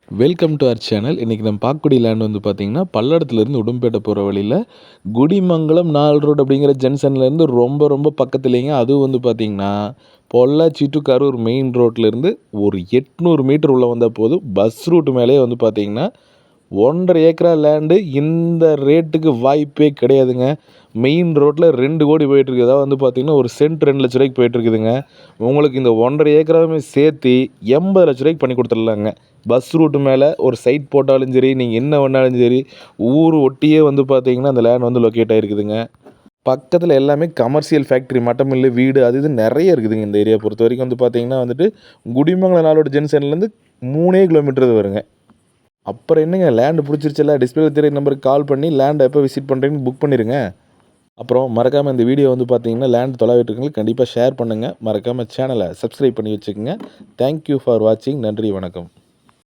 Welcome to our channel. இன்றைக்கி நம்ம பார்க்கக்கூடிய லேண்ட் வந்து பார்த்திங்கன்னா, பல்லடத்துலேருந்து உடும்பேட்டை போகிற வழியில் குடிமங்கலம் 4 ரோடு அப்படிங்கிற ஜங்ஷன்லேருந்து ரொம்ப ரொம்ப பக்கத்துலேங்க. அதுவும் வந்து பார்த்திங்கன்னா, பொள்ளாச்சி டு கரூர் மெயின் ரோட்லேருந்து ஒரு 800 மீட்டர் உள்ளே வந்தால் போதும். பஸ் ரூட் மேலேயே வந்து பார்த்திங்கன்னா 1.5 ஏக்கரா லேண்டு. இந்த ரேட்டுக்கு வாய்ப்பே கிடையாதுங்க. மெயின் ரோட்டில் 2 கோடி போயிட்டுருக்கு. அதாவது வந்து பார்த்திங்கன்னா, ஒரு சென்ட் 2 லட்ச ரூபாய்க்கு போயிட்டுருக்குதுங்க. உங்களுக்கு இந்த 1.5 ஏக்கராவுமே சேர்த்து 80 லட்ச ரூபாய்க்கு பண்ணி கொடுத்துடலாங்க. பஸ் ரூட்டு மேலே ஒரு சைட் போட்டாலும் சரி, நீங்கள் என்ன பண்ணாலும் சரி, ஊர் ஒட்டியே வந்து பார்த்திங்கன்னா அந்த லேண்ட் வந்து லொக்கேட் ஆகிருக்குதுங்க. பக்கத்தில் எல்லாமே கமர்ஷியல் ஃபேக்ட்ரி, மட்டமில்லு, வீடு அது இது நிறைய இருக்குதுங்க. இந்த ஏரியா பொறுத்த வரைக்கும் வந்து பார்த்திங்கன்னா வந்துட்டு குடிமங்கலம் 4 ரோடு ஜங்ஷன்லேருந்து 3 கிலோமீட்டர் வருங்க. அப்புறம் என்னங்க, லேண்டு பிடிச்சிருச்சுல்ல, டிஸ்பிளேல தெரிய நம்பருக்கு கால் பண்ணி லேண்ட் எப்போ விசிட் பண்ணுறீங்கன்னு புக் பண்ணிடுங்க. அப்புறம் மறக்காமல் இந்த வீடியோ வந்து பார்த்தீங்கன்னா, லேண்ட் தொலைவிட்டுருக்கவங்களுக்கு கண்டிப்பாக ஷேர் பண்ணுங்கள். மறக்காமல் சேனலை சப்ஸ்கிரைப் பண்ணி வச்சுக்கோங்க. தேங்க்யூ ஃபார் வாட்சிங். நன்றி, வணக்கம்.